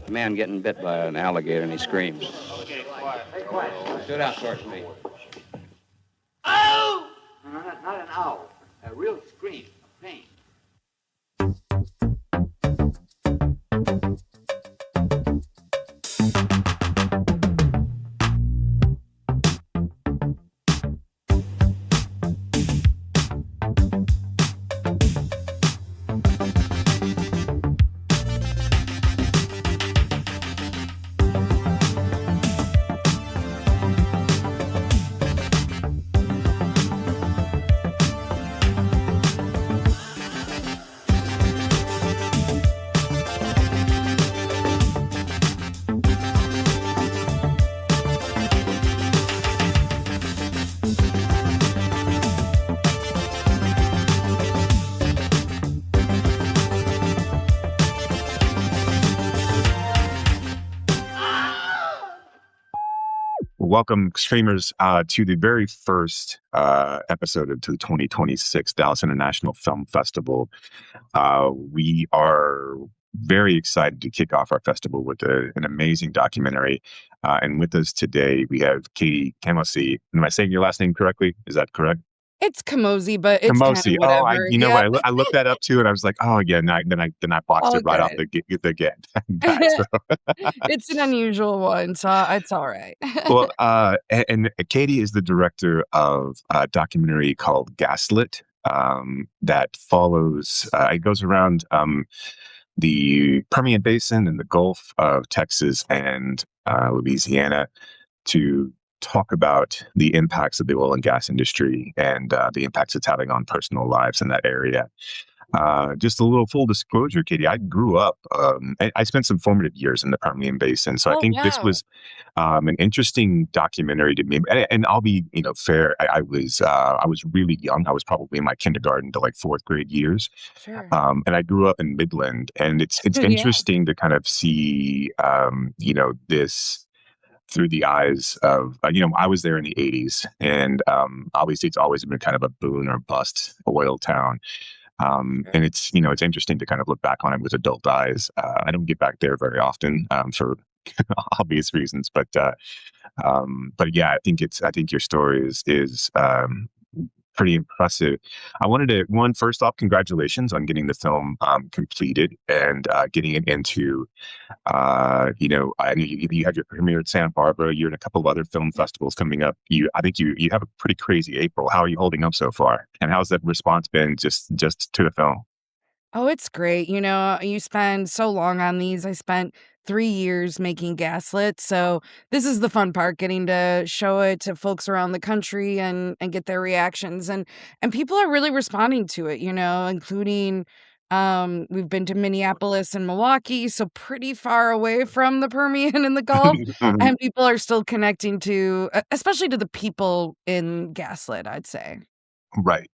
A man getting bit by an alligator and he screams. Okay, quiet. Hey, quiet. Stood out towards me. Ow! No, not an owl. A real scream of pain. Welcome, streamers, to the very first episode of the 2026 Dallas International Film Festival. We are very excited to kick off our festival with an amazing documentary. And with us today, we have Katie Comosy. Am I saying your last name correctly? Is that correct? It's Comosy, but it's kind of Comosy. Oh, whatever. you know Yeah. what? I looked that up too, and I was like, oh yeah. Then I boxed All it right off good. the get. So, It's an unusual one, so it's all right. well, and Katie is the director of a documentary called Gaslit that follows. It goes around the Permian Basin and the Gulf of Texas and Louisiana to talk about the impacts of the oil and gas industry and the impacts it's having on personal lives in that area. Just a little full disclosure, Katie, I grew up, I spent some formative years in the Permian Basin. So I Oh, think this wow. was an interesting documentary to me. And I'll be, fair. I was really young. I was probably in my kindergarten to like fourth grade years. Sure. And I grew up in Midland, and it's Yeah. interesting to kind of see, this through the eyes of, I was there in the 80s, and obviously it's always been kind of a boom or bust oil town. And it's interesting to kind of look back on it with adult eyes. I don't get back there very often for obvious reasons, but yeah, I think your story is pretty impressive. I wanted to first off, congratulations on getting the film completed and getting it into. I know you had your premiere at Santa Barbara. You're in a couple of other film festivals coming up. I think you have a pretty crazy April. How are you holding up so far? And how's that response been just to the film? Oh, it's great. You spend so long on these. I spent 3 years making Gaslit. So this is the fun part, getting to show it to folks around the country and get their reactions. And people are really responding to it, including we've been to Minneapolis and Milwaukee, so pretty far away from the Permian and the Gulf. And people are still connecting to, especially to the people in Gaslit, I'd say. Right.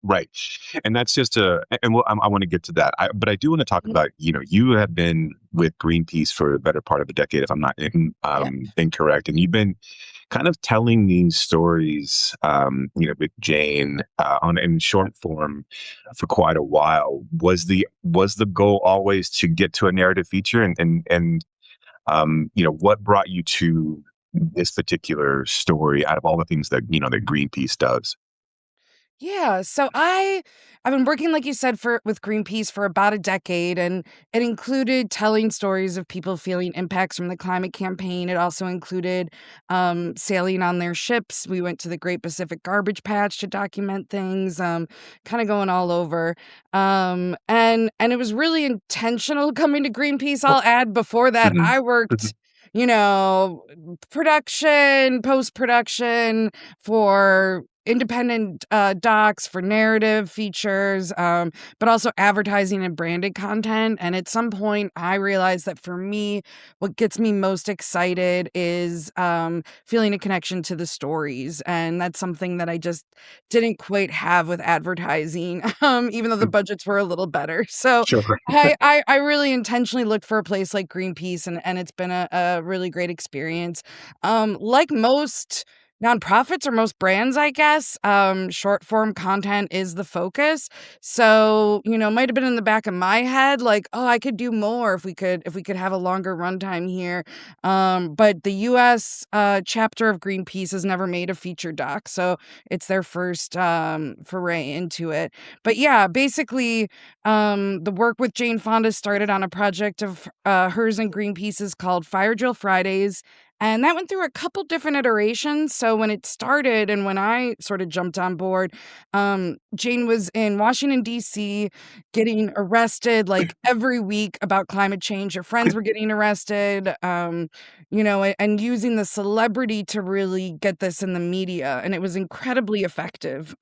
And that's just I want to get to that. But I do want to talk about, you have been with Greenpeace for the better part of a decade, if I'm not Yeah. incorrect. And you've been kind of telling these stories, with Jane in short form for quite a while. Was the goal always to get to a narrative feature? And what brought you to this particular story out of all the things that, that Greenpeace does? Yeah, so I've been working, like you said, with Greenpeace for about a decade, and it included telling stories of people feeling impacts from the climate campaign. It also included sailing on their ships. We went to the Great Pacific Garbage Patch to document things, kind of going all over. And it was really intentional coming to Greenpeace. I'll add, before that, Mhm. I worked, production, post-production for independent docs, for narrative features, but also advertising and branded content. And at some point, I realized that for me, what gets me most excited is feeling a connection to the stories. And that's something that I just didn't quite have with advertising, even though the budgets were a little better. So Sure. I really intentionally looked for a place like Greenpeace, and it's been a really great experience. Like most nonprofits or most brands, I guess. Short form content is the focus. So, it might have been in the back of my head, like, oh, I could do more if we could have a longer runtime here. But the US chapter of Greenpeace has never made a feature doc, so it's their first foray into it. But yeah, basically, the work with Jane Fonda started on a project of hers and Greenpeace's called Fire Drill Fridays. And that went through a couple different iterations. So when it started and when I sort of jumped on board, Jane was in Washington, D.C., getting arrested like every week about climate change. Her friends were getting arrested, and using the celebrity to really get this in the media. And it was incredibly effective.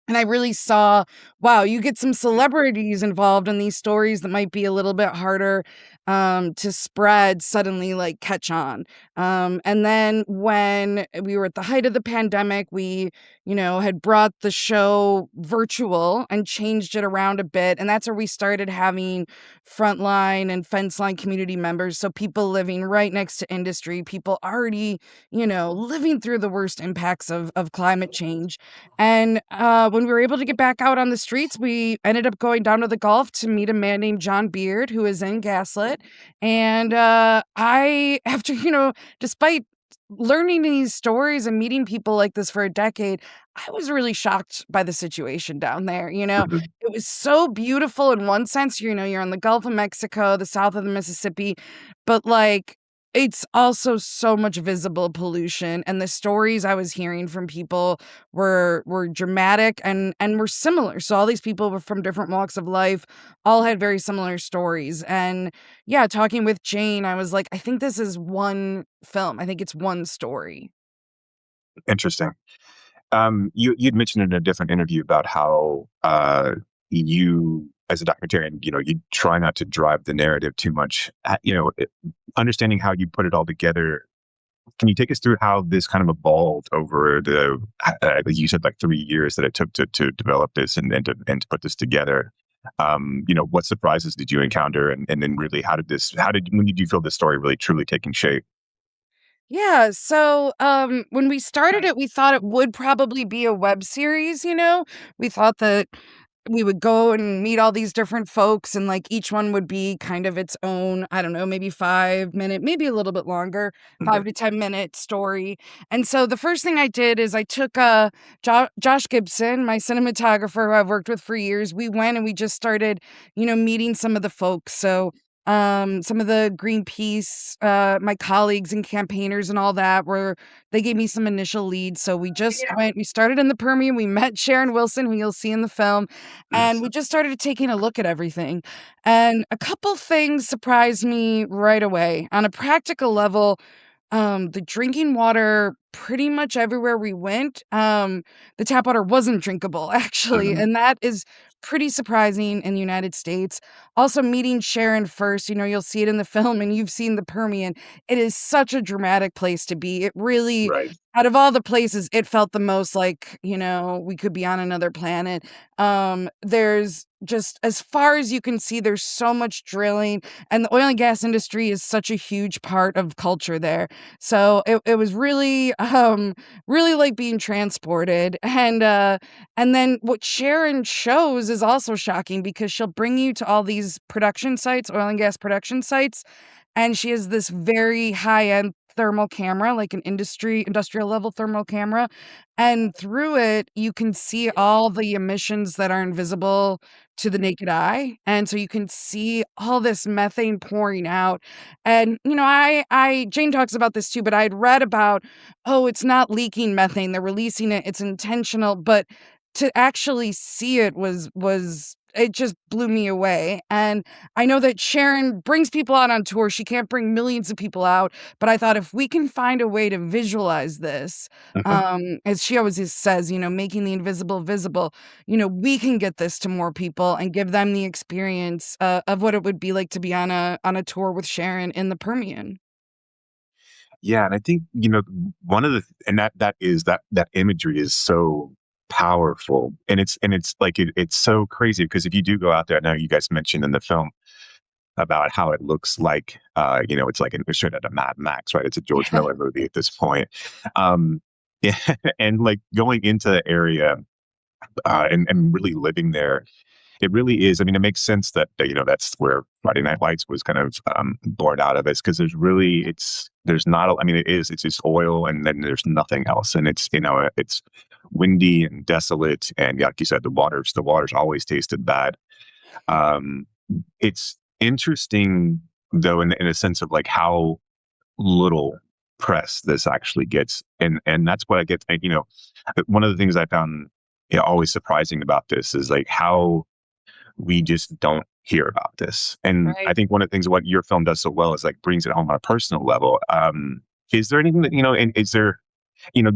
And I really saw, wow, you get some celebrities involved in these stories that might be a little bit harder to spread, suddenly like catch on. And then when we were at the height of the pandemic, we, had brought the show virtual and changed it around a bit. And that's where we started having frontline and fence line community members. So people living right next to industry, people already, living through the worst impacts of climate change. And when we were able to get back out on the streets, we ended up going down to the Gulf to meet a man named John Beard, who is in Gaslit. And after, despite learning these stories and meeting people like this for a decade, I was really shocked by the situation down there. Mhm. It was so beautiful in one sense, you're in the Gulf of Mexico, the south of the Mississippi, but like, it's also so much visible pollution, and the stories I was hearing from people were dramatic and were similar. So all these people were from different walks of life, all had very similar stories. And yeah, talking with Jane, I was like, I think this is one film. I think it's one story. Interesting. You'd mentioned in a different interview about how you, as a documentarian, you try not to drive the narrative too much. Understanding how you put it all together. Can you take us through how this kind of evolved over the, you said like 3 years that it took to develop this and to put this together? What surprises did you encounter, and then really when did you feel this story really truly taking shape? Yeah, so when we started it, we thought it would probably be a web series, We thought that we would go and meet all these different folks and like each one would be kind of its own, I don't know, maybe 5 minute, maybe a little bit longer, Mhm. 5 to 10 minute story. And so the first thing I did is I took Josh Gibson, my cinematographer who I've worked with for years. We went and we just started, meeting some of the folks. So some of the Greenpeace, my colleagues and campaigners and all that they gave me some initial leads. So we started in the Permian, we met Sharon Wilson, who you'll see in the film, and Nice. we just started taking a look at everything. And a couple things surprised me right away. On a practical level, the drinking water pretty much everywhere we went, the tap water wasn't drinkable actually, Mhm. and that is pretty surprising in the United States. Also meeting Sharon first, you'll see it in the film and you've seen the Permian. It is such a dramatic place to be. It really, Right. out of all the places, it felt the most like, we could be on another planet. There's just, as far as you can see, there's so much drilling, and the oil and gas industry is such a huge part of culture there. So it was really, really like being transported. And then what Sharon shows is also shocking because she'll bring you to all these production sites, oil and gas production sites, and she has this very high-end thermal camera, like an industrial level thermal camera, and through it, you can see all the emissions that are invisible to the naked eye, and so you can see all this methane pouring out. And, I Jane talks about this too, but I'd read about, oh, it's not leaking methane, they're releasing it, it's intentional, but to actually see it was it just blew me away. And I know that Sharon brings people out on tour. She can't bring millions of people out, but I thought if we can find a way to visualize this, Mhm. as she always says, making the invisible visible, we can get this to more people and give them the experience of what it would be like to be on a tour with Sharon in the Permian. Yeah, and I think one of the and that imagery is so powerful, and it's like it's so crazy because if you do go out there, I know you guys mentioned in the film about how it looks like, it's like straight out of Mad Max, right? It's a George Yeah. Miller movie at this point. Yeah, and like going into the area and really living there, it really is. I mean, it makes sense that that's where Friday Night Lights was kind of born out of. It's because there's not. I mean, it's just oil, and then there's nothing else, and it's windy and desolate, and like you said, the water's always tasted bad. Um, it's interesting though, in a sense of like how little press this actually gets, and that's what I get. One of the things I found always surprising about this is like how we just don't hear about this. And I Right. think one of the things what your film does so well is like brings it home on a personal level. Is there anything that and is there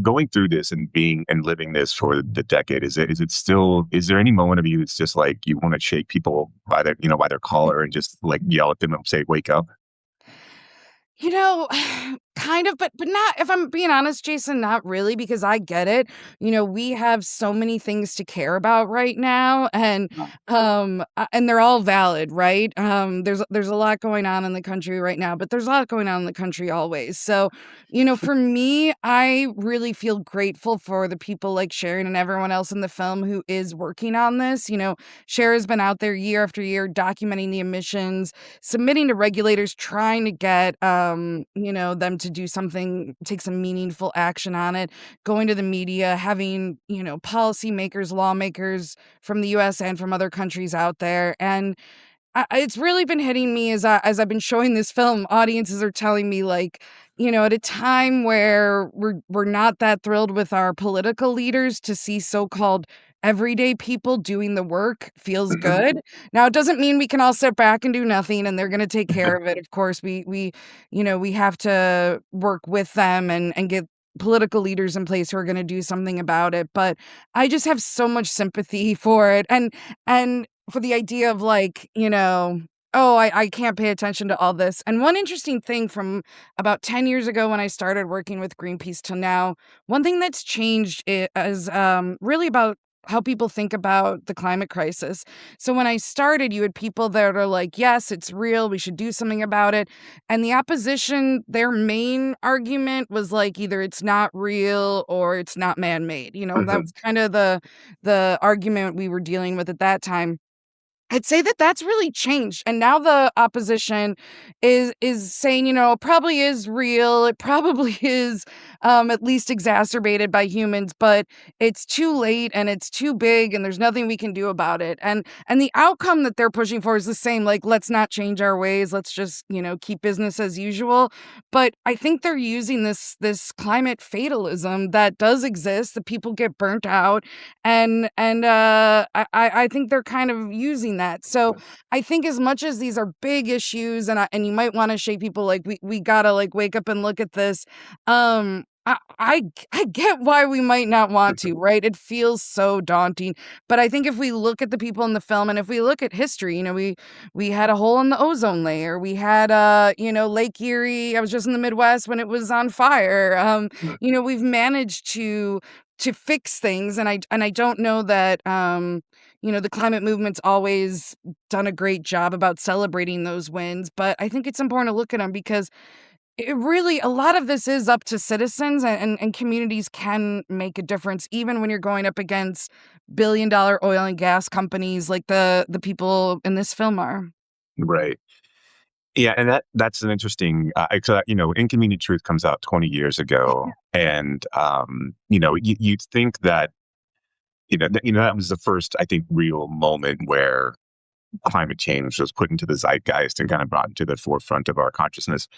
going through this and being and living this for the decade, is there any moment of you that's just like you want to shake people by their collar and just like yell at them and say wake up? You know, kind of, but not, if I'm being honest, Jason, not really, because I get it. We have so many things to care about right now, and they're all valid, right? There's a lot going on in the country right now, but there's a lot going on in the country always. So, for me, I really feel grateful for the people like Sharon and everyone else in the film who is working on this. Sharon's been out there year after year documenting the emissions, submitting to regulators, trying to get them to do something, take some meaningful action on it, going to the media, having policymakers, lawmakers from the US and from other countries out there. And it's really been hitting me as I've been showing this film. Audiences are telling me, like, at a time where we're not that thrilled with our political leaders, to see so-called everyday people doing the work feels good. Now, it doesn't mean we can all sit back and do nothing and they're going to take care of it. Of course, we have to work with them and get political leaders in place who are going to do something about it. But I just have so much sympathy for it. And for the idea of, like, oh, I can't pay attention to all this. And one interesting thing from about 10 years ago when I started working with Greenpeace till now, one thing that's changed is really about how people think about the climate crisis. So when I started, you had people that are like, yes, it's real, we should do something about it. And the opposition, their main argument was like either it's not real or it's not man-made. That was kind of the argument we were dealing with at that time. I'd say that that's really changed, and now the opposition is saying, it probably is real, it probably is, at least exacerbated by humans, but it's too late and it's too big and there's nothing we can do about it. And the outcome that they're pushing for is the same, like, let's not change our ways, let's just, keep business as usual. But I think they're using this climate fatalism that does exist, that people get burnt out, and I think they're kind of using that. So I think as much as these are big issues, and you might want to shake people, like, we gotta, like, wake up and look at this. I get why we might not want to, right? It feels so daunting, but I think if we look at the people in the film, and if we look at history, we had a hole in the ozone layer. We had Lake Erie. I was just in the Midwest when it was on fire. We've managed to fix things, and I don't know that the climate movement's always done a great job about celebrating those wins, but I think it's important to look at them because it really, a lot of this is up to citizens, and communities can make a difference even when you're going up against billion-dollar oil and gas companies like the people in this film are. Right. Yeah, and that's an interesting. Inconvenient Truth comes out 20 years ago, and you'd think that that was the first, I think, real moment where climate change was put into the zeitgeist and kind of brought into the forefront of our consciousness.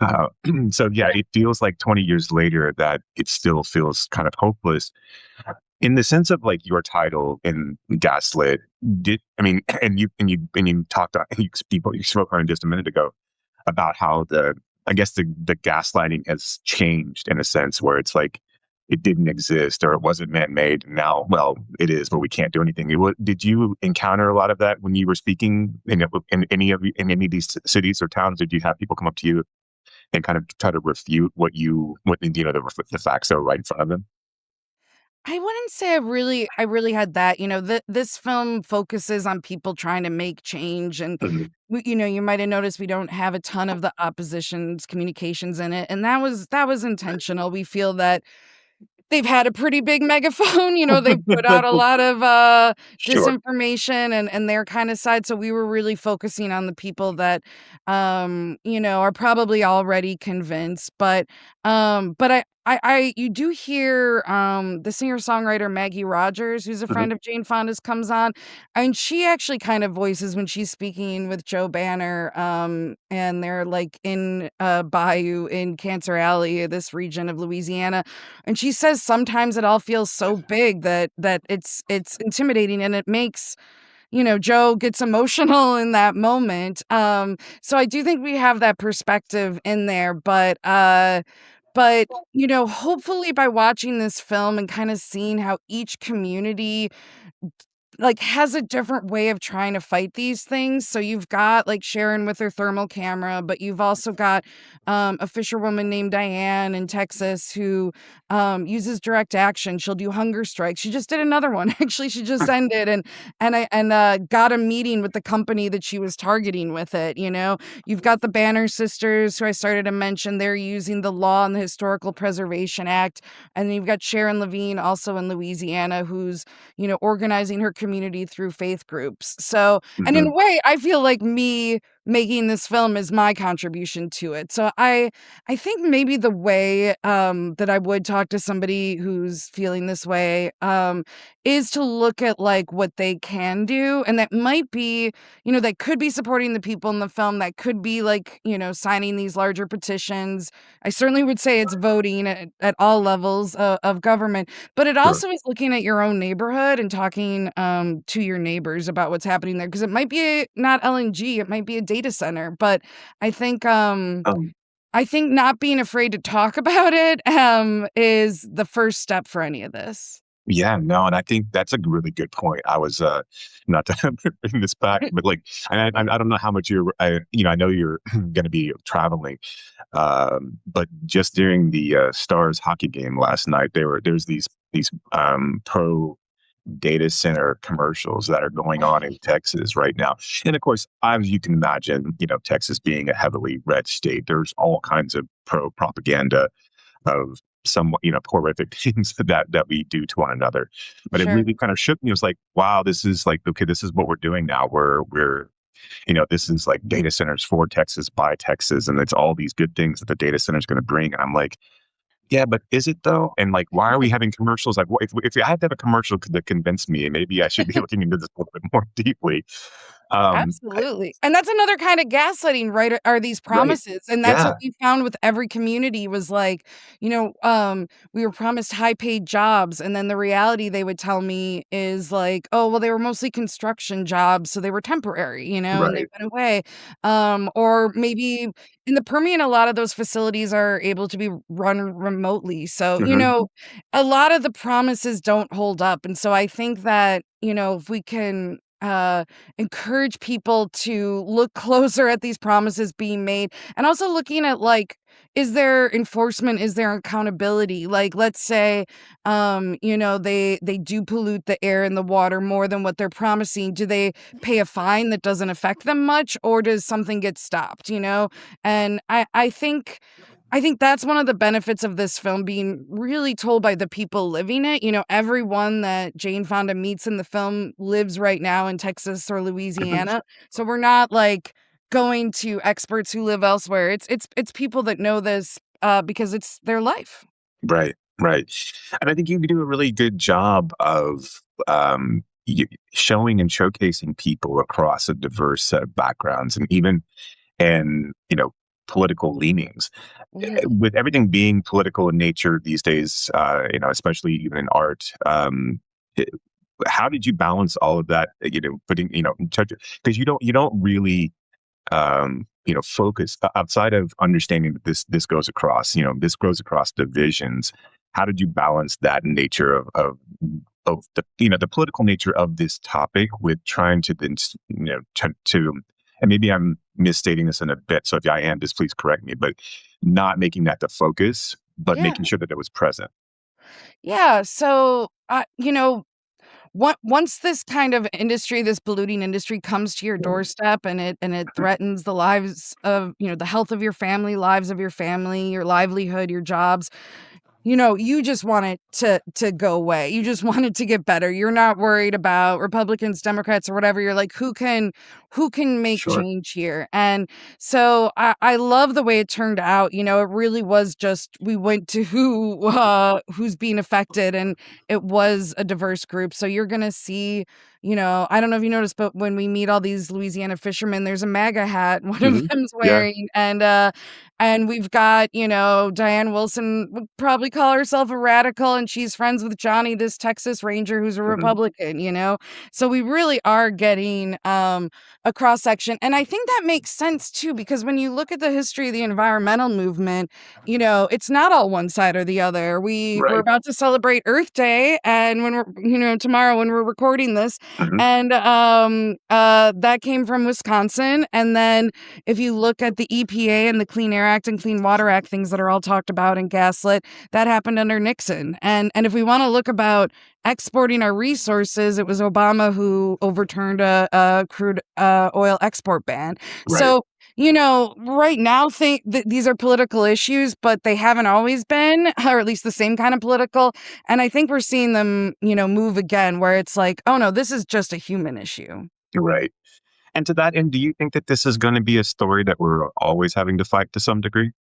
Uh, so yeah, it feels like 20 years later that it still feels kind of hopeless. In the sense of like your title in Gaslit, and you talked you spoke on it just a minute ago about how I guess the gaslighting has changed in a sense where it's like it didn't exist or it wasn't man-made. And now, well, it is, but we can't do anything. Did you encounter a lot of that when you were speaking in any of these cities or towns? Did you have people come up to you and kind of try to refute the facts that were right in front of them? I wouldn't say I really had that. This film focuses on people trying to make change, and you might have noticed we don't have a ton of the opposition's communications in it, and that was intentional. We feel that they've had a pretty big megaphone, they've put out a lot of Sure. disinformation and their kind of side. So we were really focusing on the people that are probably already convinced. But you do hear the singer-songwriter Maggie Rogers, who's a Mhm. friend of Jane Fonda's, comes on, and she actually kind of voices when she's speaking with Joe Banner, and they're like in Bayou in Cancer Alley, this region of Louisiana. And she says sometimes it all feels so big that it's intimidating, and it makes Joe gets emotional in that moment. So I do think we have that perspective in there, but hopefully by watching this film and kind of seeing how each community like has a different way of trying to fight these things. So you've got like Sharon with her thermal camera, but you've also got a fisherwoman named Diane in Texas who uses direct action. She'll do hunger strikes. She just did another one. Actually, she just ended and got a meeting with the company that she was targeting with it. You've got the Banner sisters who I started to mention. They're using the law and the Historical Preservation Act, and then you've got Sharon Levine also in Louisiana who's organizing her community through faith groups. So, and in a Mhm. way, I feel like me making this film is my contribution to it. So I think maybe the way that I would talk to somebody who's feeling this way is to look at like what they can do, and that might be, that could be supporting the people in the film, that could be like, signing these larger petitions. I certainly would say it's voting at all levels of government, but it Sure. also is looking at your own neighborhood and talking to your neighbors about what's happening there, because it might be not LNG, it might be a data center. But I think Um, I think not being afraid to talk about it is the first step for any of this. yeah, no, and I think that's a really good point. I was not to bring this back, but like I don't know how much I know you're going to be traveling, but just during the Stars hockey game last night, there's these pro data center commercials that are going on in Texas right now. And of course, as you can imagine, Texas being a heavily red state, there's all kinds of pro propaganda of some, horrific things that we do to one another. But it Sure. really kind of shook me. It was like, wow, this is like, okay, this is what we're doing now. We're this is like data centers for Texas by Texas, and it's all these good things that the data center is going to bring. And I'm like, yeah, but is it though? And like, why are we having commercials? Like, if I had to have a commercial that convinced me, maybe I should be looking into this a little bit more deeply. I, Absolutely. And that's another kind of gaslighting, right? Are these right? promises. And that's what Yeah. we found with every community was like, we were promised high paid jobs. And then the reality they would tell me is like, oh, well, they were mostly construction jobs. So they were temporary, and they Right. went away. Or maybe in the Permian, a lot of those facilities are able to be run remotely. So, Hmm. a lot of the promises don't hold up. And so I think that, if we can, encourage people to look closer at these promises being made, and also looking at like, is there enforcement, is there accountability? Like, let's say they do pollute the air and the water more than what they're promising. Do they pay a fine that doesn't affect them much, or does something get stopped? And I think that's one of the benefits of this film being really told by the people living it. Everyone that Jane Fonda meets in the film lives right now in Texas or Louisiana. So we're not like going to experts who live elsewhere. It's people that know this because it's their life. Right, right. And I think you do a really good job of showing and showcasing people across a diverse set of backgrounds and political leanings. Yeah. With everything being political in nature these days, especially even in art, it- how did you balance all of that? Putting because you don't really focus outside of understanding that this goes across, this goes across divisions. How did you balance that nature of the, the political nature of this topic with trying to then, to, and maybe I'm misstating this in a bit. So if I am, just please correct me, but not making that the focus, but Yeah. making sure that it was present. Yeah. So, once this kind of industry, this polluting industry comes to your doorstep and it threatens the lives of, the health of your family, lives of your family, your livelihood, your jobs, you just want it to go away. You just want it to get better. You're not worried about Republicans, Democrats, or whatever. You're like, who can make Sure. change here? And so I love the way it turned out. It really was just we went to who's being affected, and it was a diverse group. So you're gonna see, I don't know if you noticed, but when we meet all these Louisiana fishermen, there's a MAGA hat one of Mhm. them's Yeah. wearing, and we've got, Diane Wilson would probably call herself a radical, and she's friends with Johnny, this Texas Ranger who's a Mhm. Republican. So we really are getting a cross section. And I think that makes sense too, because when you look at the history of the environmental movement, it's not all one side or the other. We're Right. about to celebrate Earth Day, and when we're, tomorrow when we're recording this, Mhm. and that came from Wisconsin. And then if you look at the EPA and the Clean Air Act and Clean Water Act, things that are all talked about in Gaslit, that happened under Nixon. And if we want to look about exporting our resources, it was Obama who overturned a crude oil export ban. Right. So, right now, think that these are political issues, but they haven't always been, or at least the same kind of political. And I think we're seeing them, move again, where it's like, oh no, this is just a human issue. Right. And to that end, do you think that this is going to be a story that we're always having to fight to some degree?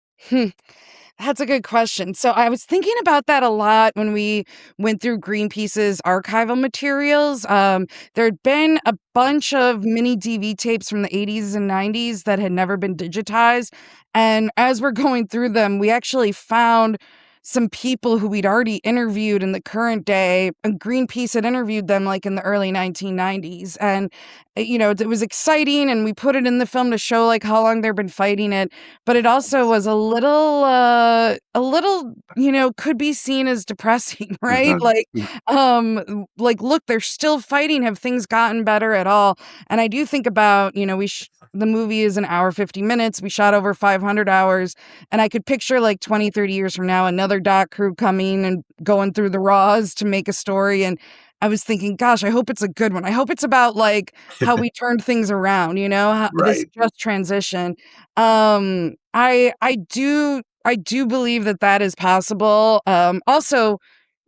That's a good question. So I was thinking about that a lot when we went through Greenpeace's archival materials. There had been a bunch of mini DV tapes from the 80s and 90s that had never been digitized. And as we're going through them, we actually found some people who we'd already interviewed in the current day, and Greenpeace had interviewed them like in the early 1990s. And, it was exciting, and we put it in the film to show like how long they've been fighting it. But it also was a little, could be seen as depressing, right? Like, look, they're still fighting. Have things gotten better at all? And I do think about, the movie is an hour, 50 minutes. We shot over 500 hours. And I could picture like 20, 30 years from now, another doc crew coming and going through the raws to make a story. And I was thinking, gosh, I hope it's a good one. I hope it's about like how we turned things around, this Right. just transition. I do believe that is possible. Also,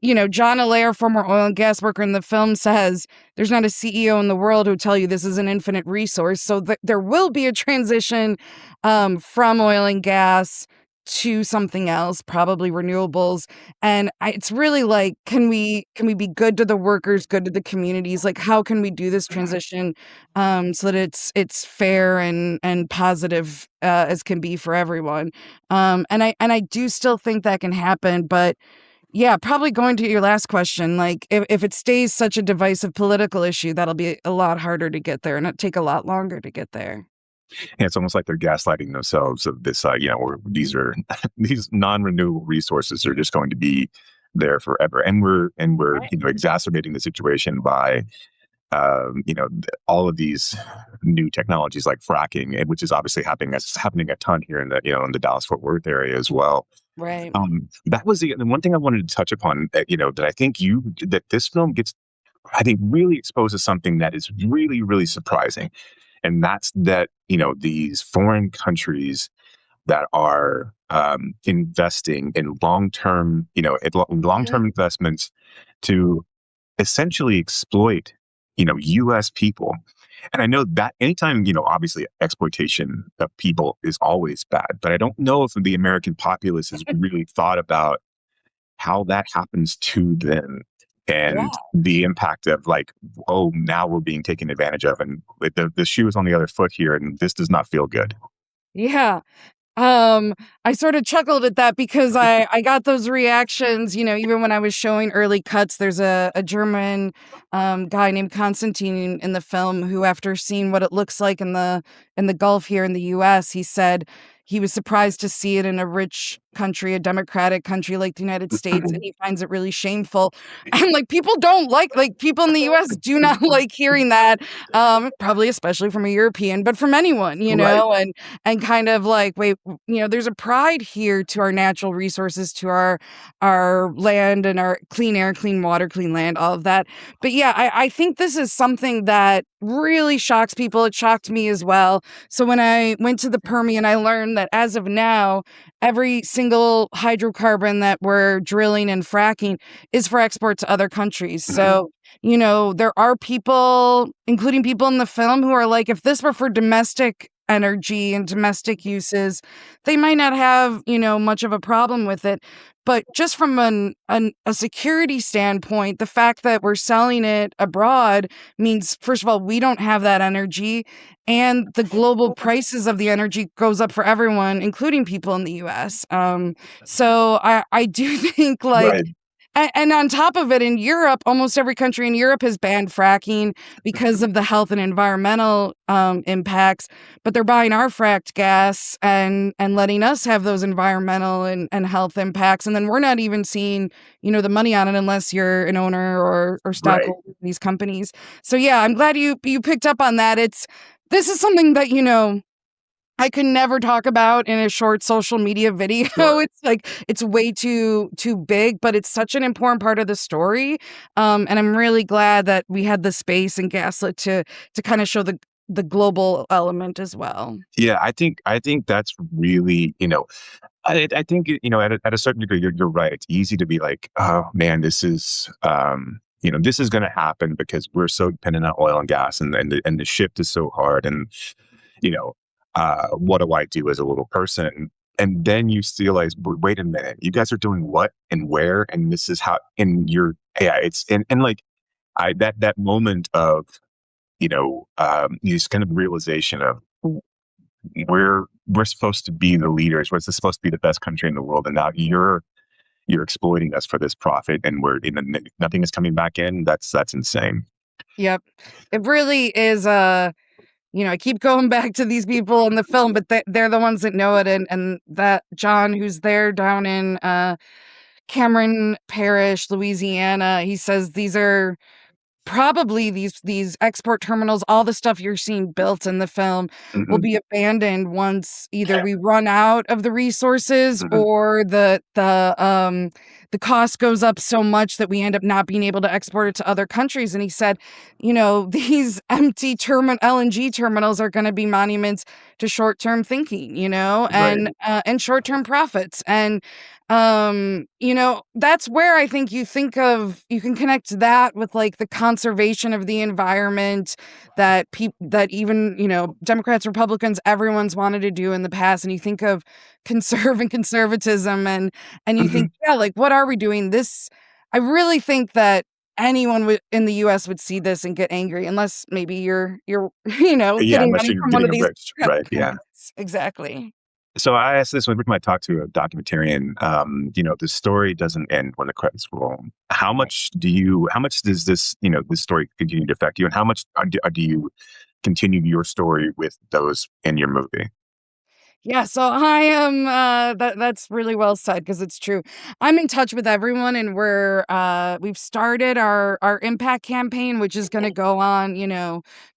John Allaire, former oil and gas worker in the film, says there's not a CEO in the world who'll tell you this is an infinite resource. So there will be a transition from oil and gas to something else, probably renewables. And it's really like, can we be good to the workers, good to the communities? Like, how can we do this transition so that it's fair and positive as can be for everyone? And I do still think that can happen, but yeah, probably going to your last question, like if it stays such a divisive political issue, that'll be a lot harder to get there, and it'll take a lot longer to get there. And it's almost like they're gaslighting themselves of this, where these are these non-renewable resources are just going to be there forever, and we're Right. exacerbating the situation by all of these new technologies like fracking, which is obviously happening a ton here in the Dallas Fort Worth area as well. Right. That was the one thing I wanted to touch upon. That I think that this film gets, I think, really exposes something that is really, really surprising, and that's that these foreign countries that are investing in long-term investments to essentially exploit U.S. people. And I know that anytime, obviously exploitation of people is always bad, but I don't know if the American populace has really thought about how that happens to them Yeah. and the impact of like, oh, now we're being taken advantage of, and the shoe is on the other foot here, and this does not feel good. Yeah. I sort of chuckled at that because I got those reactions, even when I was showing early cuts. There's a German guy named Konstantin in the film who, after seeing what it looks like in the Gulf here in the US, he said he was surprised to see it in a rich country, a democratic country like the United States, and he finds it really shameful. And like people don't like people in the US do not like hearing that, probably especially from a European, but from anyone, Right. and kind of like, wait, there's a pride here to our natural resources, to our land and our clean air, clean water, clean land, all of that. But yeah, I think this is something that really shocks people. It shocked me as well. So when I went to the Permian, I learned that as of now, every single hydrocarbon that we're drilling and fracking is for export to other countries. So, there are people, including people in the film, who are like, if this were for domestic energy and domestic uses, they might not have, much of a problem with it. But just from a security standpoint, the fact that we're selling it abroad means, first of all, we don't have that energy, and the global prices of the energy goes up for everyone, including people in the US. So I do think, like, Right. and on top of it, in Europe, almost every country in Europe has banned fracking because of the health and environmental impacts. But they're buying our fracked gas and letting us have those environmental and health impacts. And then we're not even seeing, the money on it unless you're an owner or Right. stockholder in these companies. So yeah, I'm glad you picked up on that. This is something that, I could never talk about in a short social media video. Sure. It's like, it's way too big, but it's such an important part of the story. And I'm really glad that we had the space in Gaslit to kind of show the global element as well. Yeah, I think that's really, I think, at a certain degree, you're right. It's easy to be like, oh man, this is this is going to happen because we're so dependent on oil and gas, and the shift is so hard, and you know what do I do as a little person? And then you realize, wait a minute, you guys are doing what and where, and this is how. And it's and like that moment of this kind of realization of we're supposed to be the leaders. We're supposed to be the best country in the world, and now you're exploiting us for this profit, and nothing is coming back in. That's insane. Yep. It really is. I keep going back to these people in the film, but they're the ones that know it. And that John, who's there down in Cameron Parish, Louisiana, he says these are probably these export terminals, all the stuff you're seeing built in the film will Hmm. be abandoned once either we run out of the resources Hmm. or the cost goes up so much that we end up not being able to export it to other countries. And he said, these empty LNG terminals are going to be monuments to short-term thinking, Right. and short-term profits. And that's where I think you can connect that with like the conservation of the environment that even Democrats, Republicans, everyone's wanted to do in the past. And you think of conservatism, and you Hmm. think, yeah, like, what are we doing? I really think that anyone in the US would see this and get angry, unless maybe you're Yeah, getting unless money you're from one getting of these enriched, right? Yeah. companies. Exactly. So I asked this when I talked to a documentarian. The story doesn't end when the credits roll. How much does this story continue to affect you, and how much do you continue your story with those in your movie? Yeah, so I am that's really well said, because it's true. I'm in touch with everyone, and we've started our impact campaign, which is going to go on,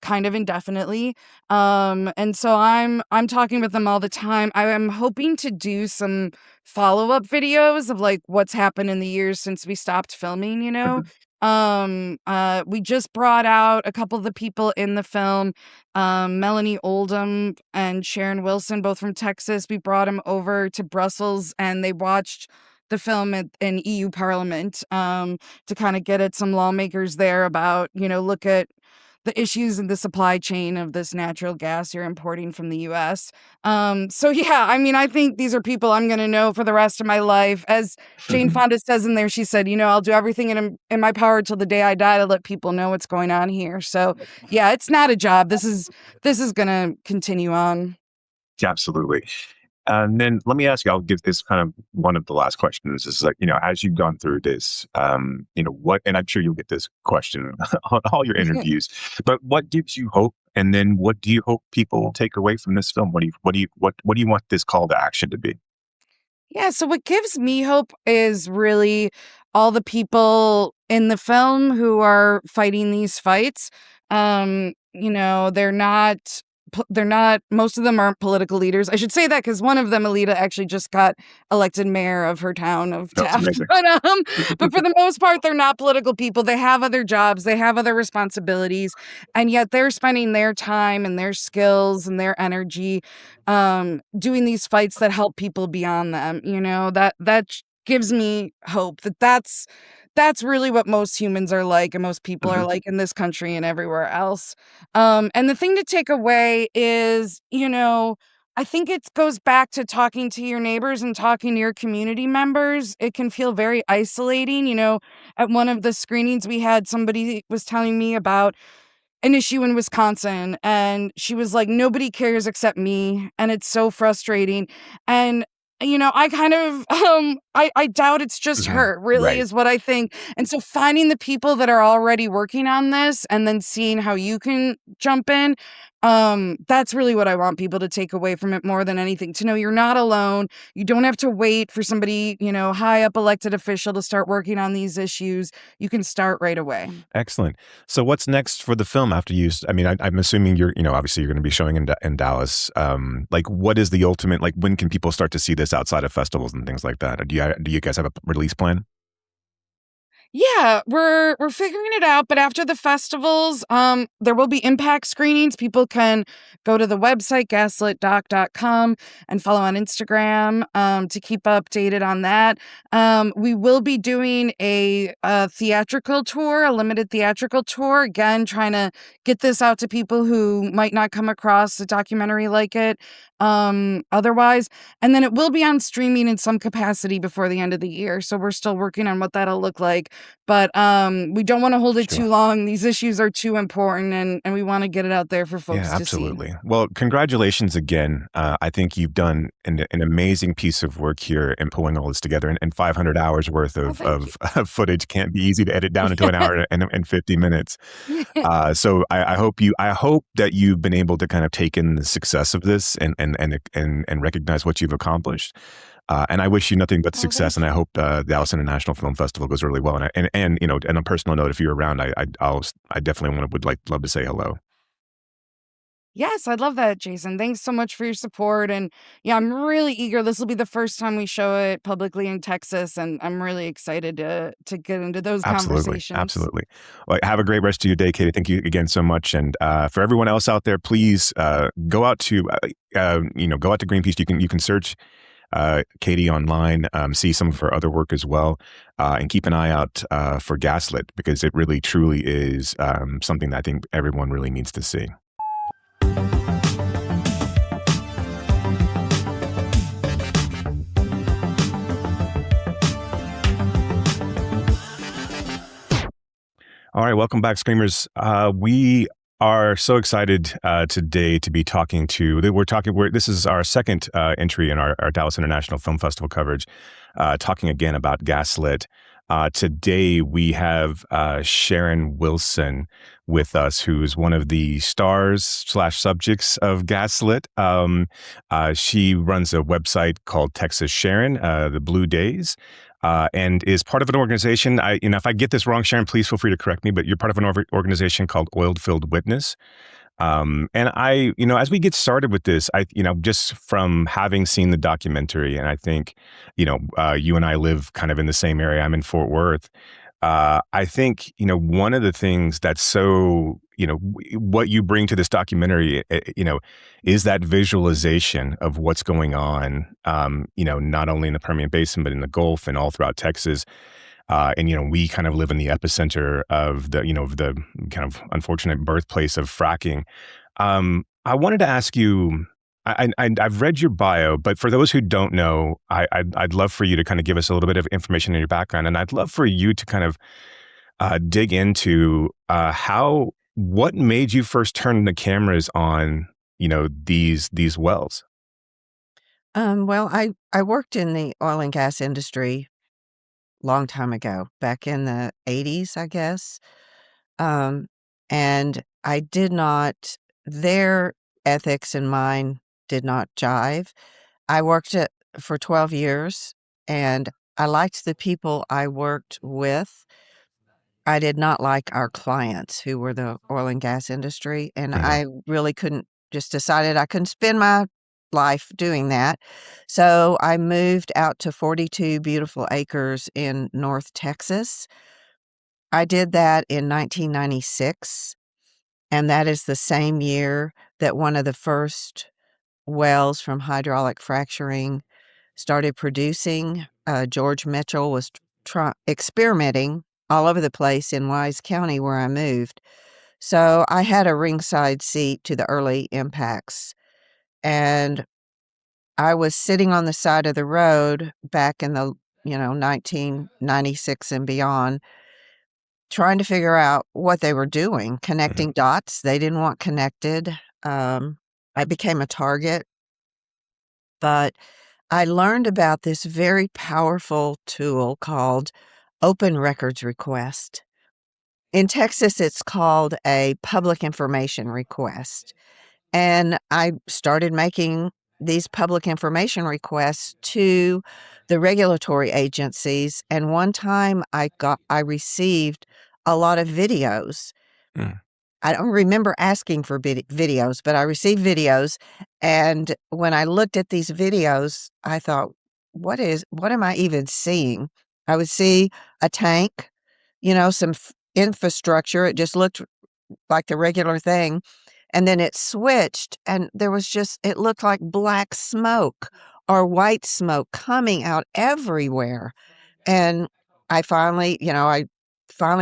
kind of indefinitely. And so I'm talking with them all the time. I am hoping to do some follow-up videos of like what's happened in the years since we stopped filming. Mhm. We just brought out a couple of the people in the film, Melanie Oldham and Sharon Wilson, both from Texas. We brought them over to Brussels, and they watched the film in EU Parliament, to kind of get at some lawmakers there about, look at the issues in the supply chain of this natural gas you're importing from the US. So yeah, I mean, I think these are people I'm going to know for the rest of my life. As Jane Fonda says in there, she said, I'll do everything in my power till the day I die to let people know what's going on here. So yeah, it's not a job. This is going to continue on. Absolutely. And then let me ask you, I'll give this kind of one of the last questions is like, as you've gone through this, what, and I'm sure you'll get this question on all your interviews, but what gives you hope? And then what do you hope people take away from this film? What do you want this call to action to be? Yeah, so what gives me hope is really all the people in the film who are fighting these fights. They're not most of them aren't political leaders. I should say that because one of them, Alita, actually just got elected mayor of her town of That's Taft. amazing. But for the most part, they're not political people. They have other jobs, they have other responsibilities, and yet they're spending their time and their skills and their energy doing these fights that help people beyond them. That gives me hope that's really what most humans are like and most people are like in this country and everywhere else. And the thing to take away is, I think it goes back to talking to your neighbors and talking to your community members. It can feel very isolating. At one of the screenings we had, somebody was telling me about an issue in Wisconsin, and she was like, nobody cares except me. And it's so frustrating. And I kind of, I doubt it's just her, really, Right. is what I think. And so finding the people that are already working on this and then seeing how you can jump in, that's really what I want people to take away from it more than anything. To know you're not alone. You don't have to wait for somebody, high up elected official to start working on these issues. You can start right away. Excellent. So what's next for the film after I'm assuming you're, obviously you're going to be showing in Dallas. Like what is the ultimate, like when can people start to see this outside of festivals and things like that? Do you guys have a release plan? Yeah, we're figuring it out, but after the festivals, there will be impact screenings. People can go to the website gaslitdoc.com and follow on Instagram to keep updated on that. We will be doing a theatrical tour, a limited theatrical tour, again trying to get this out to people who might not come across a documentary like it otherwise. And then it will be on streaming in some capacity before the end of the year. So we're still working on what that'll look like. But we don't want to hold it too long. These issues are too important, and we want to get it out there for folks Yeah, to see. absolutely. Well, congratulations again. I think you've done an amazing piece of work here in pulling all this together. And 500 hours worth of footage can't be easy to edit down into an hour and 50 minutes. So I hope that you've been able to kind of take in the success of this and recognize what you've accomplished. And I wish you nothing but success. And I hope the Dallas International Film Festival goes really well. And on a personal note, if you're around, I definitely would love to say hello. Yes, I'd love that, Jason. Thanks so much for your support. And yeah, I'm really eager. This will be the first time we show it publicly in Texas, and I'm really excited to get into those conversations. Absolutely. Well, have a great rest of your day, Katie. Thank you again so much. And for everyone else out there, please go out to Greenpeace. You can search Katie online, see some of her other work as well, and keep an eye out for Gaslit, because it really truly is something that I think everyone really needs to see. All right, welcome back, Screamers. We are so excited today to be talking to. This is our second entry in our Dallas International Film Festival coverage, talking again about Gaslit. Today we have Sharon Wilson with us, who's one of the stars/subjects of Gaslit. She runs a website called Texas Sharon, the Blue Days. And is part of an organization. If I get this wrong, Sharon, please feel free to correct me. But you're part of an organization called Oil-Filled Witness. And as we get started with this, just from having seen the documentary, and I think, you and I live kind of in the same area. I'm in Fort Worth. I think, one of the things that's so, what you bring to this documentary, is that visualization of what's going on, not only in the Permian Basin, but in the Gulf and all throughout Texas. And we kind of live in the epicenter of the kind of unfortunate birthplace of fracking. I wanted to ask you, I've read your bio, but for those who don't know, I'd love for you to kind of give us a little bit of information in your background. And I'd love for you to kind of dig into what made you first turn the cameras on, these wells. Well, I worked in the oil and gas industry long time ago, back in the 80s, I guess. And I did not, their ethics and mine did not jive. I worked for 12 years, and I liked the people I worked with. I did not like our clients, who were the oil and gas industry, and I really couldn't just decided I couldn't spend my life doing that. So I moved out to 42 beautiful acres in North Texas. I did that in 1996, and that is the same year that one of the first wells from hydraulic fracturing started producing. George Mitchell was experimenting all over the place in Wise County where I moved. So I had a ringside seat to the early impacts. And I was sitting on the side of the road back in the, 1996 and beyond, trying to figure out what they were doing, connecting dots. They didn't want connected. I became a target, but I learned about this very powerful tool called Open Records Request. In Texas, it's called a public information request. And I started making these public information requests to the regulatory agencies. And one time I received a lot of videos. Mm. I don't remember asking for videos, but I received videos. And when I looked at these videos, I thought, what am I even seeing? I would see a tank, some infrastructure. It just looked like the regular thing. And then it switched, and it looked like black smoke or white smoke coming out everywhere. And I finally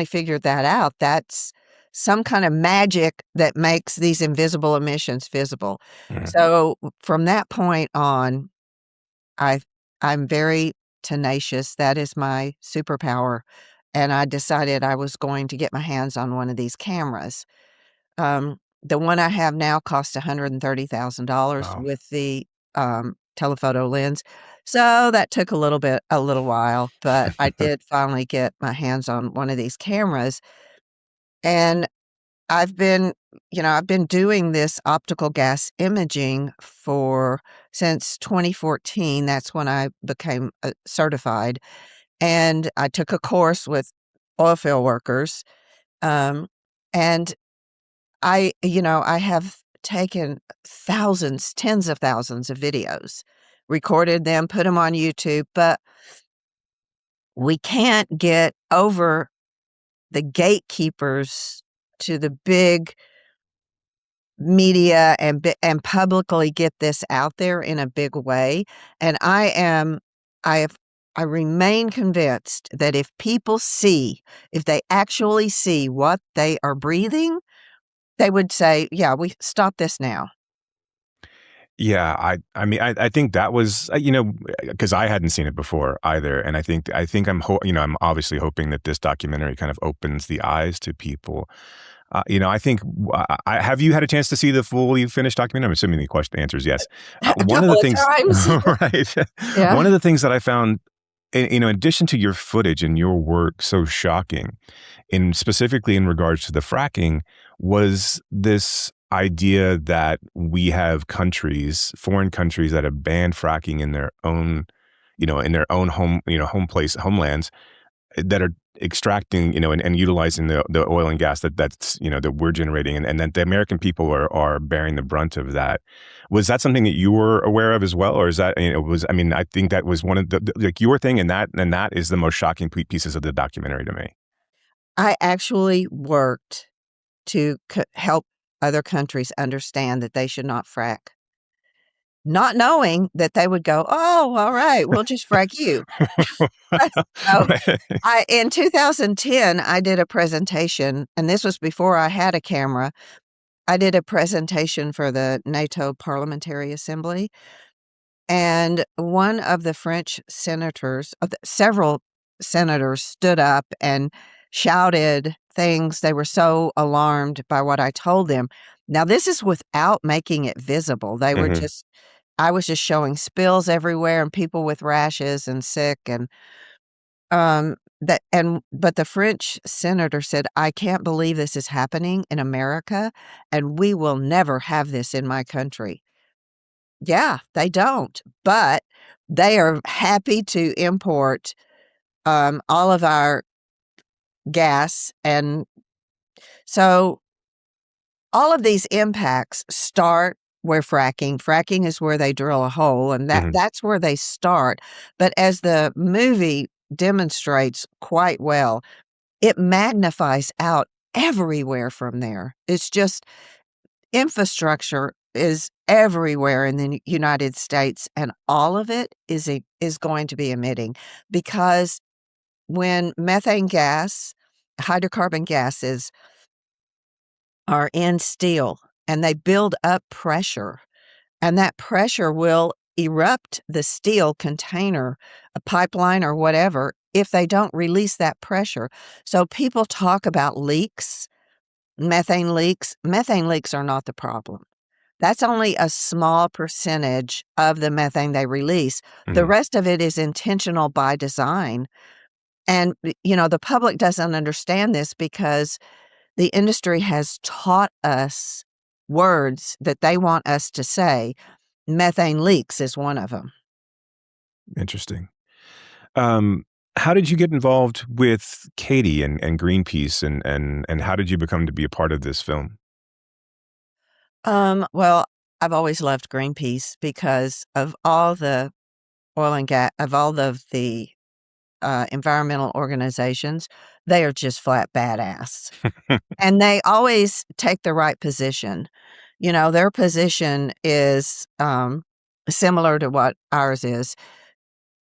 figured that out. That's some kind of magic that makes these invisible emissions visible. Mm. So from that point on, I'm very tenacious. That is my superpower. And I decided I was going to get my hands on one of these cameras. The one I have now cost $130,000 Wow. with the telephoto lens. So that took a little while, but I did finally get my hands on one of these cameras. And I've been doing this optical gas imaging since 2014. That's when I became certified. And I took a course with oil field workers. And I have taken thousands, tens of thousands of videos, recorded them, put them on YouTube, but we can't get over the gatekeepers to the big media and publicly get this out there in a big way. And I remain convinced that if they actually see what they are breathing, they would say, yeah, we stop this now. Yeah, I mean, I think that was, because I hadn't seen it before either, and I think I'm obviously hoping that this documentary kind of opens the eyes to people. I think, have you had a chance to see the fully finished documentary? I'm assuming the answer is yes. A One of the couple of things, times. right? Yeah. One of the things that I found, in addition to your footage and your work, so shocking, specifically in regards to the fracking, was this idea that we have foreign countries that have banned fracking in their own, homelands, that are extracting, and utilizing the oil and gas that we're generating, and that the American people are bearing the brunt of that. Was that something that you were aware of as well, or is that, I think that was one of your thing, and that is the most shocking pieces of the documentary to me. I actually worked to help other countries understand that they should not frack, not knowing that they would go, oh, all right, we'll just frack you. So in 2010, I did a presentation, and this was before I had a camera. I did a presentation for the NATO Parliamentary Assembly, and one of the French senators, several senators, stood up and shouted things. They were so alarmed by what I told them. Now, this is without making it visible. They were I was just showing spills everywhere and people with rashes and sick, and but the French senator said, I can't believe this is happening in America, and we will never have this in my country. Yeah, they don't, but they are happy to import all of our gas. And so all of these impacts start where fracking is where they drill a hole, and that's where they start. But as the movie demonstrates quite well, it magnifies out everywhere from there. It's just infrastructure is everywhere in the United States, and all of it is going to be emitting, because when methane gas, hydrocarbon gases are in steel and they build up pressure, and that pressure will erupt the steel container, a pipeline or whatever, if they don't release that pressure. So people talk about leaks, methane leaks. Methane leaks are not the problem. That's only a small percentage of the methane they release. The rest of it is intentional by design. And, the public doesn't understand this because the industry has taught us words that they want us to say. Methane leaks is one of them. Interesting. How did you get involved with Katie and Greenpeace, and how did you become to be a part of this film? Well, I've always loved Greenpeace because of all the oil and gas, of all of the environmental organizations. They are just flat badass. And they always take the right position. Their position is similar to what ours is.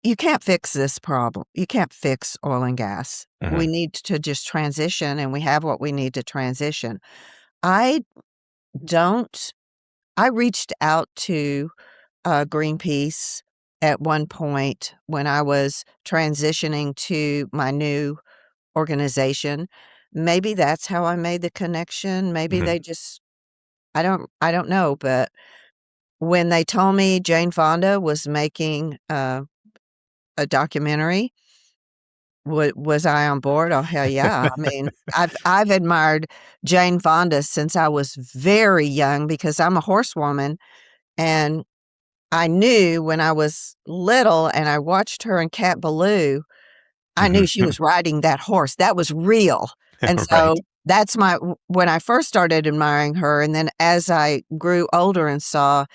You can't fix this problem. You can't fix oil and gas. We need to just transition, and we have what we need to transition. I reached out to Greenpeace at one point when I was transitioning to my new organization. Maybe that's how I made the connection. Maybe they just, I don't know. But when they told me Jane Fonda was making a documentary, was I on board? Oh, hell yeah. I mean, I've admired Jane Fonda since I was very young because I'm a horsewoman, and I knew when I was little and I watched her in Cat Ballou, I knew she was riding that horse. That was real. And so that's when I first started admiring her. And then as I grew older and saw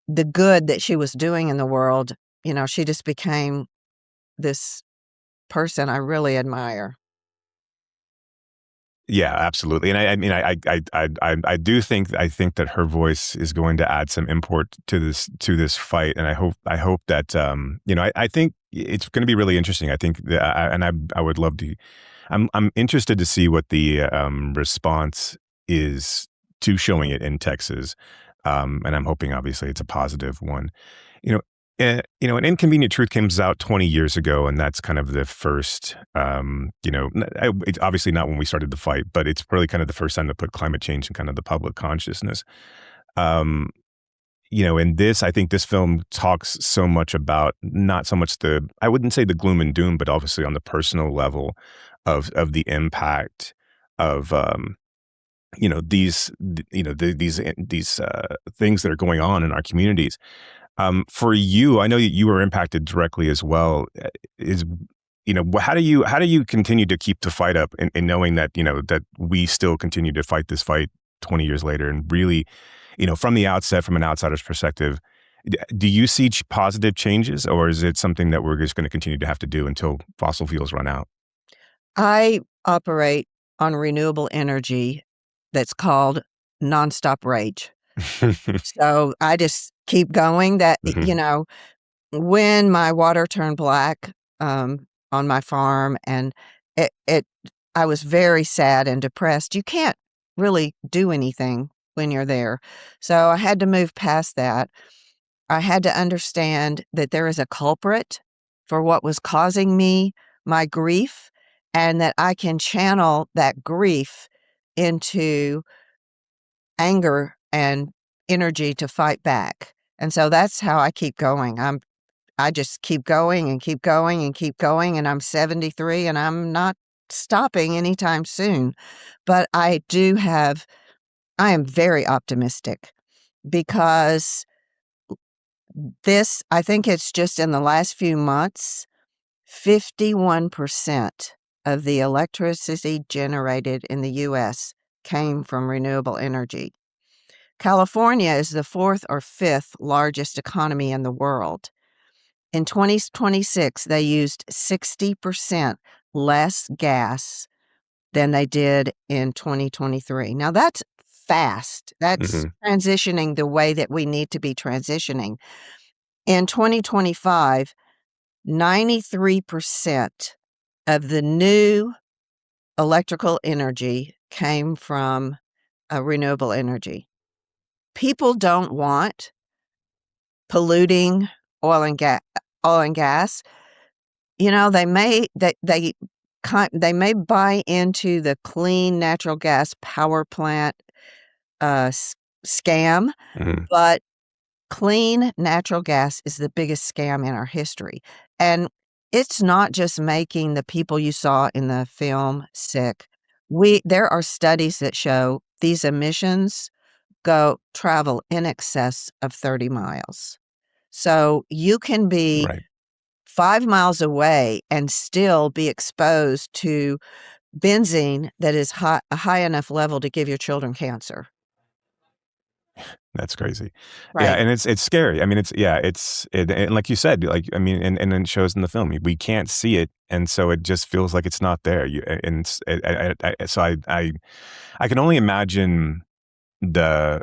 the good that she was doing in the world, she just became this person I really admire. Yeah, absolutely. And I mean, I do think that her voice is going to add some import to this fight, and I hope that I think it's going to be really interesting. I think I would love to. I'm interested to see what the response is to showing it in Texas, and I'm hoping obviously it's a positive one. An Inconvenient Truth comes out 20 years ago, and that's kind of the first, it's obviously not when we started the fight, but it's really kind of the first time to put climate change in kind of the public consciousness. In this, I think this film talks so much about, not so much I wouldn't say the gloom and doom, but obviously on the personal level of the impact of, these things that are going on in our communities. For you, I know that you were impacted directly as well. How do you continue to keep the fight up, and knowing that, that we still continue to fight this fight 20 years later, and really, from the outset, from an outsider's perspective, do you see positive changes, or is it something that we're just going to continue to have to do until fossil fuels run out? I operate on renewable energy that's called nonstop rage. So I just keep going. That, when my water turned black on my farm, and I was very sad and depressed. You can't really do anything when you're there. So I had to move past that. I had to understand that there is a culprit for what was causing me my grief, and that I can channel that grief into anger and energy to fight back. And so that's how I keep going. I just keep going and keep going and keep going, and I'm 73 and I'm not stopping anytime soon. But I am very optimistic, because I think it's just in the last few months, 51% of the electricity generated in the U.S. came from renewable energy. California is the 4th or 5th largest economy in the world. In 2026, they used 60% less gas than they did in 2023. Now, that's fast. That's transitioning the way that we need to be transitioning. In 2025, 93% of the new electrical energy came from renewable energy. People don't want polluting oil and gas. You know, they may buy into the clean natural gas power plant scam, but clean natural gas is the biggest scam in our history. And it's not just making the people you saw in the film sick. There are studies that show these emissions travel in excess of 30 miles. So you can be 5 miles away and still be exposed to benzene that is a high enough level to give your children cancer. That's crazy. Right. Yeah, and it's scary. I mean, and like you said, like, I mean, and it shows in the film, we can't see it, and so it just feels like it's not there. I can only imagine the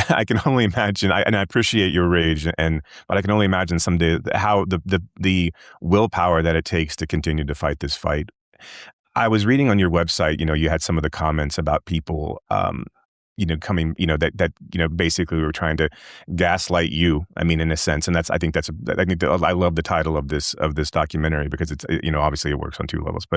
I can only imagine, and I appreciate your rage, but I can only imagine someday how the willpower that it takes to continue to fight this fight. I was reading on your website, you had some of the comments about people, coming, that basically we were trying to gaslight you. I mean, in a sense, and I think I love the title of this documentary because it's, obviously it works on two levels,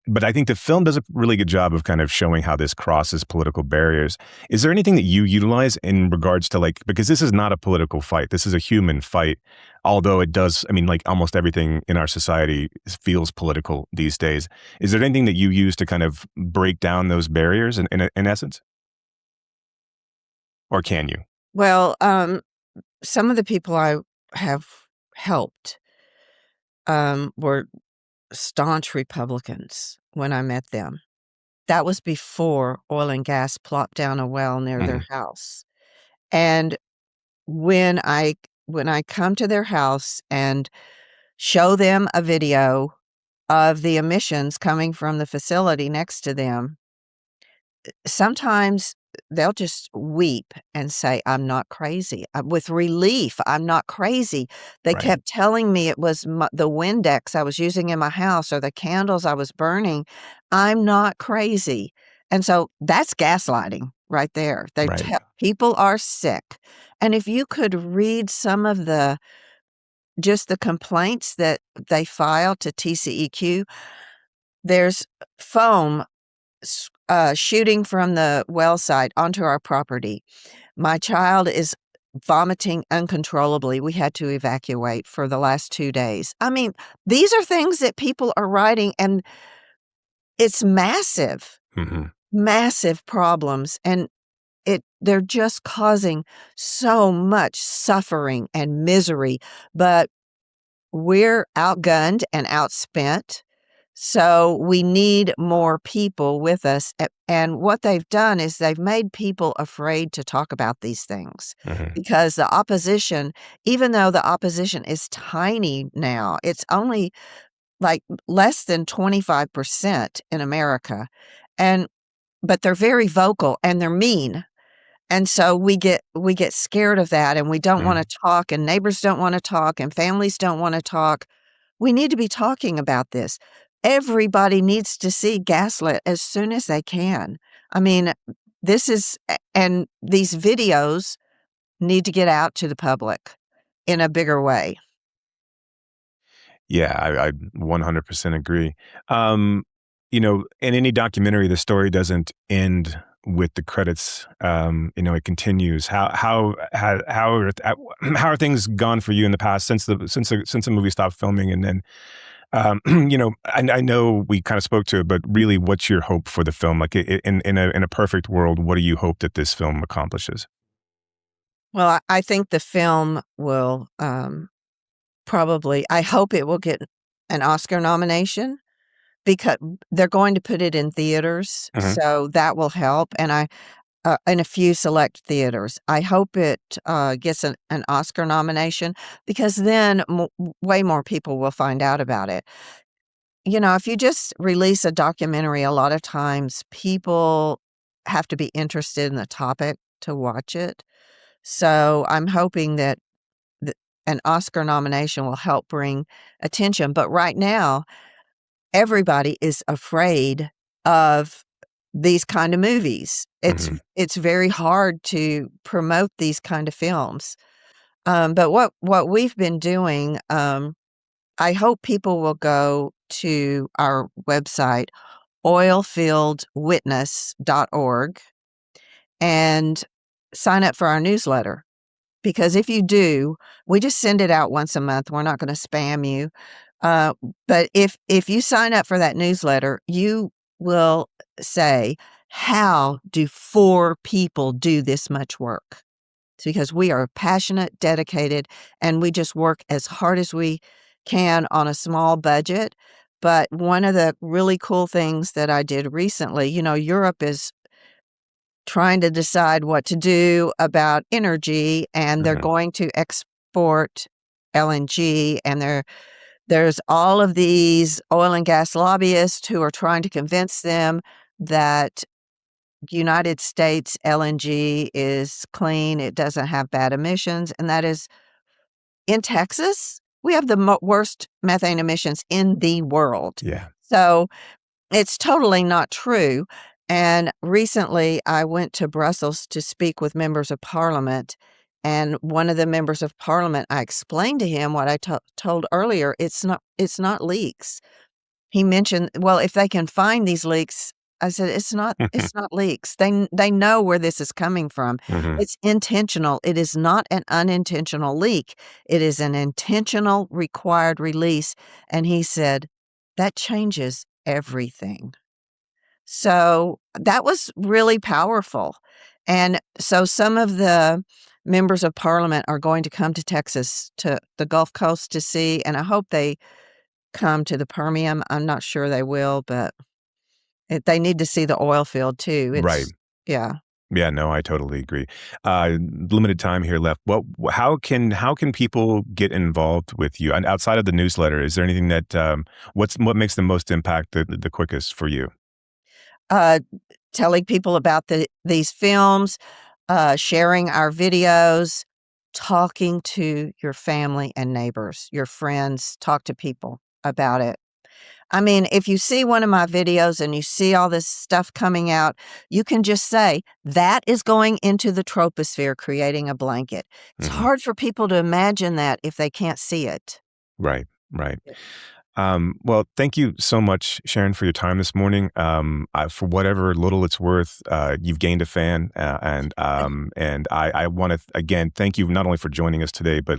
but I think the film does a really good job of kind of showing how this crosses political barriers. Is there anything that you utilize in regards to, like, because this is not a political fight, this is a human fight, although it does, I mean, like almost everything in our society feels political these days. Is there anything that you use to kind of break down those barriers in essence? Or can you? Well, some of the people I have helped were staunch Republicans when I met them. That was before oil and gas plopped down a well near their house. And when I come to their house and show them a video of the emissions coming from the facility next to them, sometimes they'll just weep and say, I'm not crazy. With relief, I'm not crazy. They kept telling me it was the Windex I was using in my house or the candles I was burning. I'm not crazy. And so that's gaslighting right there. People are sick. And if you could read some of the complaints that they filed to TCEQ, there's foam shooting from the well site onto our property. My child is vomiting uncontrollably. We had to evacuate for the last 2 days. I mean, these are things that people are writing, and it's massive, massive problems. And they're just causing so much suffering and misery. But we're outgunned and outspent. So we need more people with us. And what they've done is they've made people afraid to talk about these things because the opposition, even though the opposition is tiny now, it's only like less than 25% in America. But they're very vocal and they're mean. And so we get scared of that, and we don't want to talk, and neighbors don't want to talk, and families don't want to talk. We need to be talking about this. Everybody needs to see Gaslit as soon as they can. I mean, and these videos need to get out to the public in a bigger way. Yeah, I 100% agree. In any documentary, the story doesn't end with the credits. It continues. How are things gone for you in the past since the movie stopped filming? And then, I know we kind of spoke to it, but really, what's your hope for the film? Like in a perfect world, what do you hope that this film accomplishes? Well, I think the film will I hope it will get an Oscar nomination because they're going to put it in theaters, so that will help. And in a few select theaters. I hope it gets an Oscar nomination, because then way more people will find out about it. You know, if you just release a documentary, a lot of times people have to be interested in the topic to watch it. So I'm hoping that an Oscar nomination will help bring attention. But right now, everybody is afraid of these kind of movies. It's very hard to promote these kind of films. But what we've been doing, I hope people will go to our website, oilfieldwitness.org, and sign up for our newsletter. Because if you do, we just send it out once a month. We're not going to spam you. But if you sign up for that newsletter, you will say, how do 4 people do this much work? It's because we are passionate, dedicated, and we just work as hard as we can on a small budget. But one of the really cool things that I did recently, you know, Europe is trying to decide what to do about energy, and they're going to export LNG, and there's all of these oil and gas lobbyists who are trying to convince them that United States LNG is clean, it doesn't have bad emissions, and that is in Texas. We have the worst methane emissions in the world. Yeah. So it's totally not true. And recently I went to Brussels to speak with members of parliament. And one of the members of parliament, I explained to him what I told earlier. It's not leaks. He mentioned, well, if they can find these leaks, I said, it's not leaks. They know where this is coming from. It's intentional. It is not an unintentional leak. It is an intentional required release. And he said, that changes everything. So that was really powerful. And so some of the members of parliament are going to come to Texas, to the Gulf Coast, to see, and I hope they come to the Permian. I'm not sure they will, but they need to see the oil field too. Right. Yeah. Yeah, no, I totally agree. Limited time here left. How can people get involved with you? And outside of the newsletter, is there anything that what makes the most impact the quickest for you? Telling people about these films, sharing our videos, talking to your family and neighbors, your friends. Talk to people about it. I mean, if you see one of my videos and you see all this stuff coming out, you can just say, that is going into the troposphere, creating a blanket. It's hard for people to imagine that if they can't see it. Right. Well, thank you so much, Sharon, for your time this morning. For whatever little it's worth, you've gained a fan, and I want to again thank you not only for joining us today, but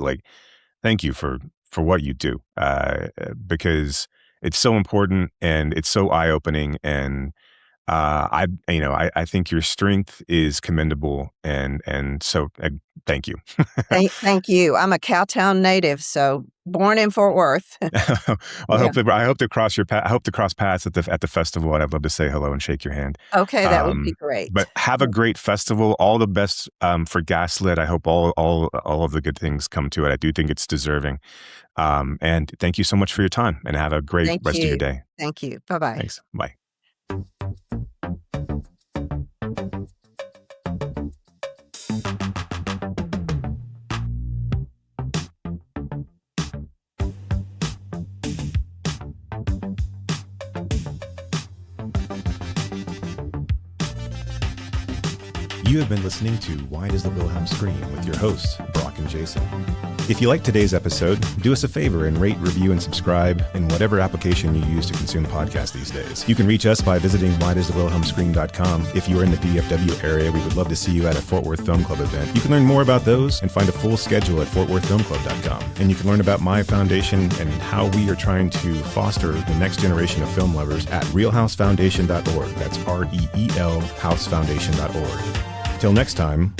thank you for what you do, because it's so important and it's so eye-opening, and I think your strength is commendable, and so thank you. Thank you. I'm a Cowtown native, so born in Fort Worth. Well, I hope to cross paths at the festival, and I'd love to say hello and shake your hand. Okay, that would be great. But have a great festival. All the best for Gaslit. I hope all of the good things come to it. I do think it's deserving. And thank you so much for your time, and have a great rest of your day. Thank you. Bye-bye. Thanks. Bye. You have been listening to Why Does the Wilhelm Scream with your hosts, Brock and Jason. If you liked today's episode, do us a favor and rate, review, and subscribe in whatever application you use to consume podcasts these days. You can reach us by visiting whydoesthewilhelmscream.com. If you are in the DFW area, we would love to see you at a Fort Worth Film Club event. You can learn more about those and find a full schedule at fortworthfilmclub.com. And you can learn about my foundation and how we are trying to foster the next generation of film lovers at realhousefoundation.org. That's REEL housefoundation.org. Till next time,